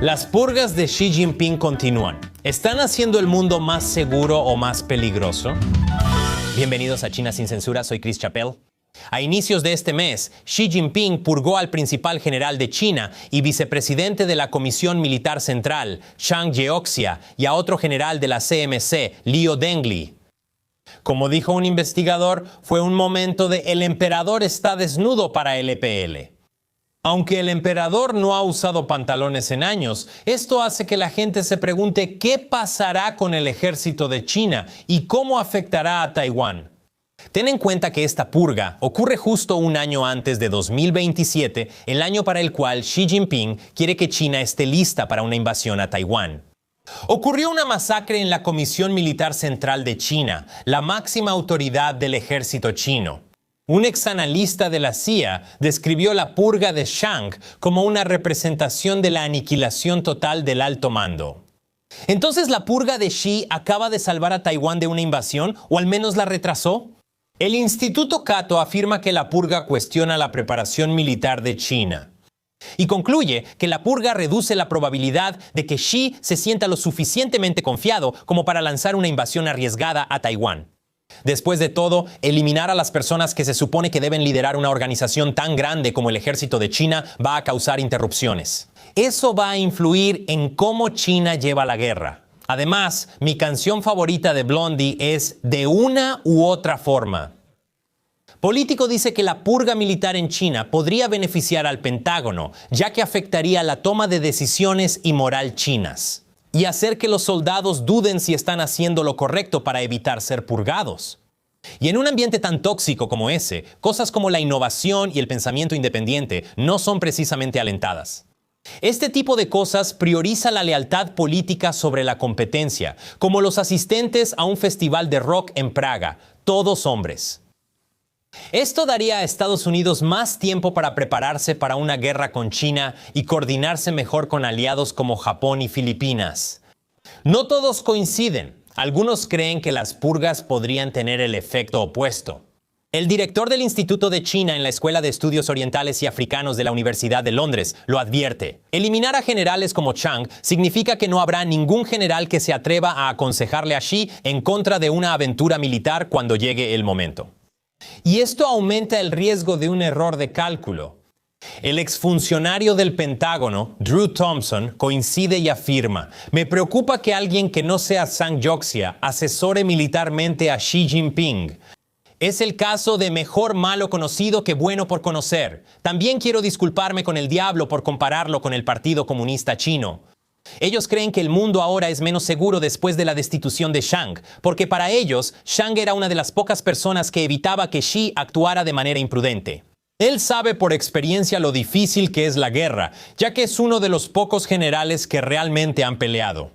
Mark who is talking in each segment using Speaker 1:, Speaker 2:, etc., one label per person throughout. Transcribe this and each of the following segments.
Speaker 1: Las purgas de Xi Jinping continúan. ¿Están haciendo el mundo más seguro o más peligroso? Bienvenidos a China sin censura, soy Chris Chappell. A inicios de este mes, Xi Jinping purgó al principal general de China y vicepresidente de la Comisión Militar Central, Zhang Jiaoxia, y a otro general de la CMC, Liu Dengli. Como dijo un investigador, fue un momento de "el emperador está desnudo" para el EPL. Aunque el emperador no ha usado pantalones en años, esto hace que la gente se pregunte qué pasará con el ejército de China y cómo afectará a Taiwán. Ten en cuenta que esta purga ocurre justo un año antes de 2027, el año para el cual Xi Jinping quiere que China esté lista para una invasión a Taiwán. Ocurrió una masacre en la Comisión Militar Central de China, la máxima autoridad del ejército chino. Un exanalista de la CIA describió la purga de Zhang como una representación de la aniquilación total del alto mando. ¿Entonces la purga de Xi acaba de salvar a Taiwán de una invasión, o al menos la retrasó? El Instituto Cato afirma que la purga cuestiona la preparación militar de China y concluye que la purga reduce la probabilidad de que Xi se sienta lo suficientemente confiado como para lanzar una invasión arriesgada a Taiwán. Después de todo, eliminar a las personas que se supone que deben liderar una organización tan grande como el ejército de China va a causar interrupciones. Eso va a influir en cómo China lleva la guerra. Además, mi canción favorita de Blondie es "De una u otra forma". Político dice que la purga militar en China podría beneficiar al Pentágono, ya que afectaría la toma de decisiones y moral chinas, y hacer que los soldados duden si están haciendo lo correcto para evitar ser purgados. Y en un ambiente tan tóxico como ese, cosas como la innovación y el pensamiento independiente no son precisamente alentadas. Este tipo de cosas prioriza la lealtad política sobre la competencia, como los asistentes a un festival de rock en Praga, todos hombres. Esto daría a Estados Unidos más tiempo para prepararse para una guerra con China y coordinarse mejor con aliados como Japón y Filipinas. No todos coinciden. Algunos creen que las purgas podrían tener el efecto opuesto. El director del Instituto de China en la Escuela de Estudios Orientales y Africanos de la Universidad de Londres lo advierte. Eliminar a generales como Zhang significa que no habrá ningún general que se atreva a aconsejarle a Xi en contra de una aventura militar cuando llegue el momento. Y esto aumenta el riesgo de un error de cálculo. El exfuncionario del Pentágono, Drew Thompson, coincide y afirma: "Me preocupa que alguien que no sea Zhang Jiaoxia asesore militarmente a Xi Jinping. Es el caso de mejor malo conocido que bueno por conocer. También quiero disculparme con el diablo por compararlo con el Partido Comunista Chino. Ellos creen que el mundo ahora es menos seguro después de la destitución de Zhang, porque para ellos, Zhang era una de las pocas personas que evitaba que Xi actuara de manera imprudente. Él sabe por experiencia lo difícil que es la guerra, ya que es uno de los pocos generales que realmente han peleado".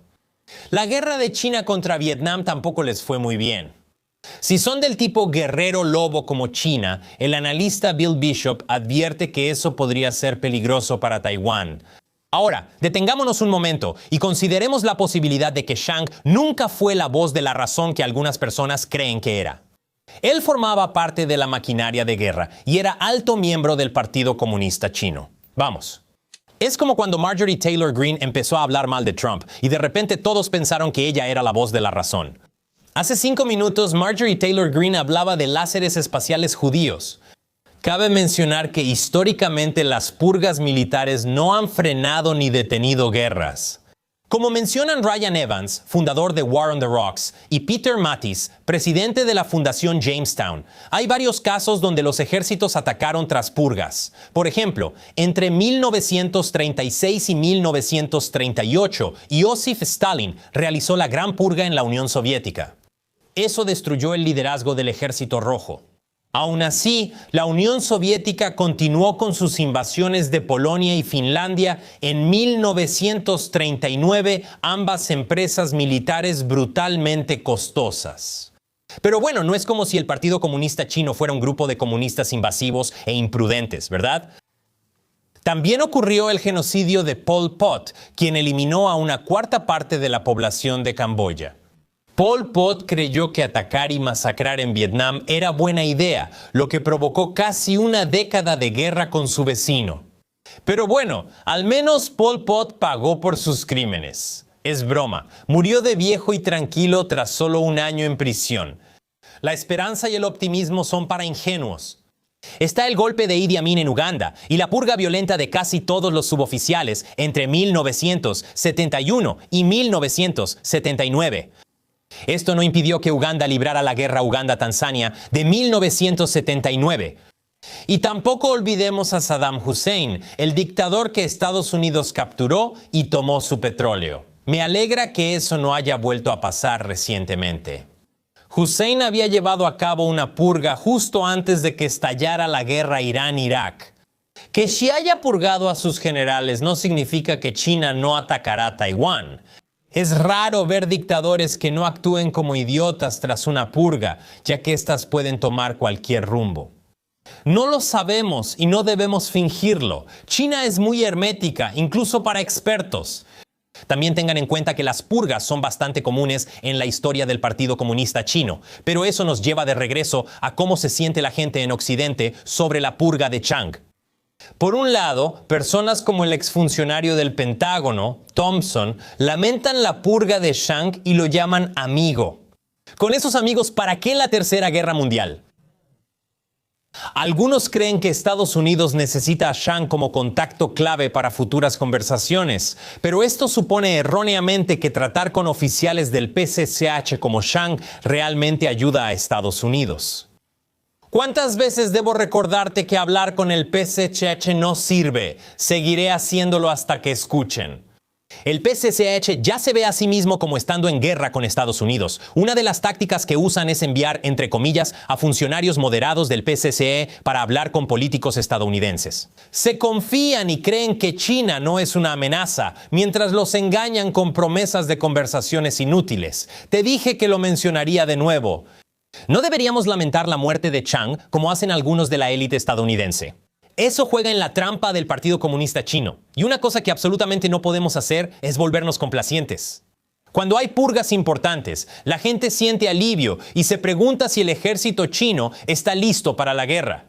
Speaker 1: La guerra de China contra Vietnam tampoco les fue muy bien. Si son del tipo guerrero lobo como China, el analista Bill Bishop advierte que eso podría ser peligroso para Taiwán. Ahora, detengámonos un momento y consideremos la posibilidad de que Zhang nunca fue la voz de la razón que algunas personas creen que era. Él formaba parte de la maquinaria de guerra y era alto miembro del Partido Comunista Chino. Vamos. Es como cuando Marjorie Taylor Greene empezó a hablar mal de Trump y de repente todos pensaron que ella era la voz de la razón. Hace 5 minutos, Marjorie Taylor Greene hablaba de láseres espaciales judíos. Cabe mencionar que históricamente las purgas militares no han frenado ni detenido guerras. Como mencionan Ryan Evans, fundador de War on the Rocks, y Peter Mattis, presidente de la Fundación Jamestown, hay varios casos donde los ejércitos atacaron tras purgas. Por ejemplo, entre 1936 y 1938, Iosif Stalin realizó la Gran Purga en la Unión Soviética. Eso destruyó el liderazgo del Ejército Rojo. Aún así, la Unión Soviética continuó con sus invasiones de Polonia y Finlandia en 1939, ambas empresas militares brutalmente costosas. Pero bueno, no es como si el Partido Comunista Chino fuera un grupo de comunistas invasivos e imprudentes, ¿verdad? También ocurrió el genocidio de Pol Pot, quien eliminó a una cuarta parte de la población de Camboya. Pol Pot creyó que atacar y masacrar en Vietnam era buena idea, lo que provocó casi una década de guerra con su vecino. Pero bueno, al menos Pol Pot pagó por sus crímenes. Es broma, murió de viejo y tranquilo tras solo un año en prisión. La esperanza y el optimismo son para ingenuos. Está el golpe de Idi Amin en Uganda y la purga violenta de casi todos los suboficiales entre 1971 y 1979. Esto no impidió que Uganda librara la guerra Uganda-Tanzania de 1979. Y tampoco olvidemos a Saddam Hussein, el dictador que Estados Unidos capturó y tomó su petróleo. Me alegra que eso no haya vuelto a pasar recientemente. Hussein había llevado a cabo una purga justo antes de que estallara la guerra Irán-Irak. Que Xi haya purgado a sus generales no significa que China no atacará a Taiwán. Es raro ver dictadores que no actúen como idiotas tras una purga, ya que éstas pueden tomar cualquier rumbo. No lo sabemos y no debemos fingirlo. China es muy hermética, incluso para expertos. También tengan en cuenta que las purgas son bastante comunes en la historia del Partido Comunista Chino, pero eso nos lleva de regreso a cómo se siente la gente en Occidente sobre la purga de Chiang. Por un lado, personas como el exfuncionario del Pentágono, Thompson, lamentan la purga de Chiang y lo llaman amigo. Con esos amigos, ¿para qué la Tercera Guerra Mundial? Algunos creen que Estados Unidos necesita a Chiang como contacto clave para futuras conversaciones, pero esto supone erróneamente que tratar con oficiales del PCCH como Chiang realmente ayuda a Estados Unidos. ¿Cuántas veces debo recordarte que hablar con el PCCH no sirve? Seguiré haciéndolo hasta que escuchen. El PCCH ya se ve a sí mismo como estando en guerra con Estados Unidos. Una de las tácticas que usan es enviar, entre comillas, a funcionarios moderados del PCCE para hablar con políticos estadounidenses. Se confían y creen que China no es una amenaza, mientras los engañan con promesas de conversaciones inútiles. Te dije que lo mencionaría de nuevo. No deberíamos lamentar la muerte de Chiang como hacen algunos de la élite estadounidense. Eso juega en la trampa del Partido Comunista Chino. Y una cosa que absolutamente no podemos hacer es volvernos complacientes. Cuando hay purgas importantes, la gente siente alivio y se pregunta si el ejército chino está listo para la guerra.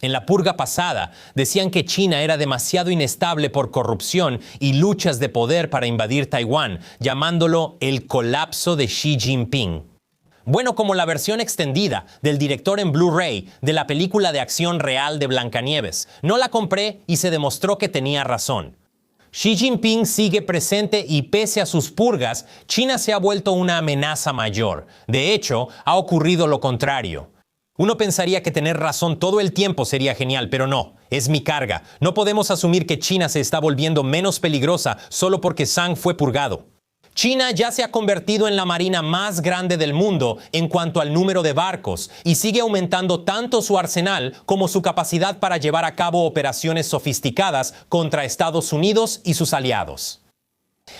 Speaker 1: En la purga pasada, decían que China era demasiado inestable por corrupción y luchas de poder para invadir Taiwán, llamándolo el colapso de Xi Jinping. Bueno, como la versión extendida del director en Blu-ray de la película de acción real de Blancanieves. No la compré y se demostró que tenía razón. Xi Jinping sigue presente y pese a sus purgas, China se ha vuelto una amenaza mayor. De hecho, ha ocurrido lo contrario. Uno pensaría que tener razón todo el tiempo sería genial, pero no, es mi carga. No podemos asumir que China se está volviendo menos peligrosa solo porque Zhang fue purgado. China ya se ha convertido en la marina más grande del mundo en cuanto al número de barcos y sigue aumentando tanto su arsenal como su capacidad para llevar a cabo operaciones sofisticadas contra Estados Unidos y sus aliados.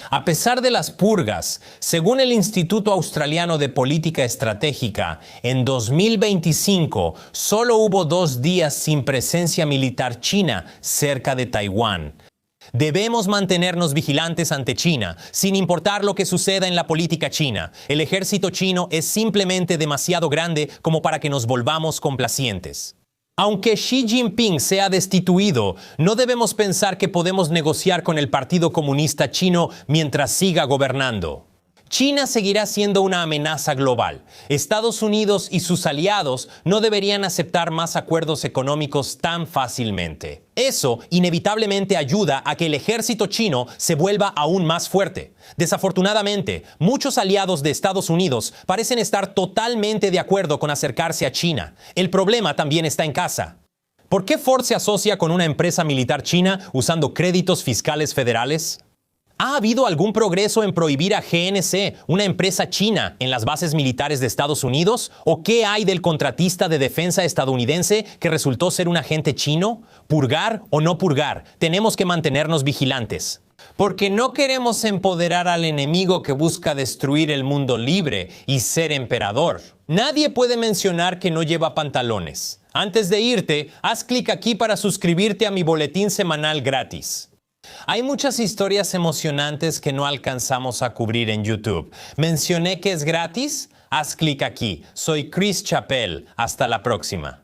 Speaker 1: A pesar de las purgas, según el Instituto Australiano de Política Estratégica, en 2025 solo hubo 2 días sin presencia militar china cerca de Taiwán. Debemos mantenernos vigilantes ante China, sin importar lo que suceda en la política china. El ejército chino es simplemente demasiado grande como para que nos volvamos complacientes. Aunque Xi Jinping sea destituido, no debemos pensar que podemos negociar con el Partido Comunista Chino mientras siga gobernando. China seguirá siendo una amenaza global. Estados Unidos y sus aliados no deberían aceptar más acuerdos económicos tan fácilmente. Eso inevitablemente ayuda a que el ejército chino se vuelva aún más fuerte. Desafortunadamente, muchos aliados de Estados Unidos parecen estar totalmente de acuerdo con acercarse a China. El problema también está en casa. ¿Por qué Ford se asocia con una empresa militar china usando créditos fiscales federales? ¿Ha habido algún progreso en prohibir a GNC, una empresa china, en las bases militares de Estados Unidos? ¿O qué hay del contratista de defensa estadounidense que resultó ser un agente chino? ¿Purgar o no purgar? Tenemos que mantenernos vigilantes. Porque no queremos empoderar al enemigo que busca destruir el mundo libre y ser emperador. Nadie puede mencionar que no lleva pantalones. Antes de irte, haz clic aquí para suscribirte a mi boletín semanal gratis. Hay muchas historias emocionantes que no alcanzamos a cubrir en YouTube. ¿Mencioné que es gratis? Haz clic aquí. Soy Chris Chappell. Hasta la próxima.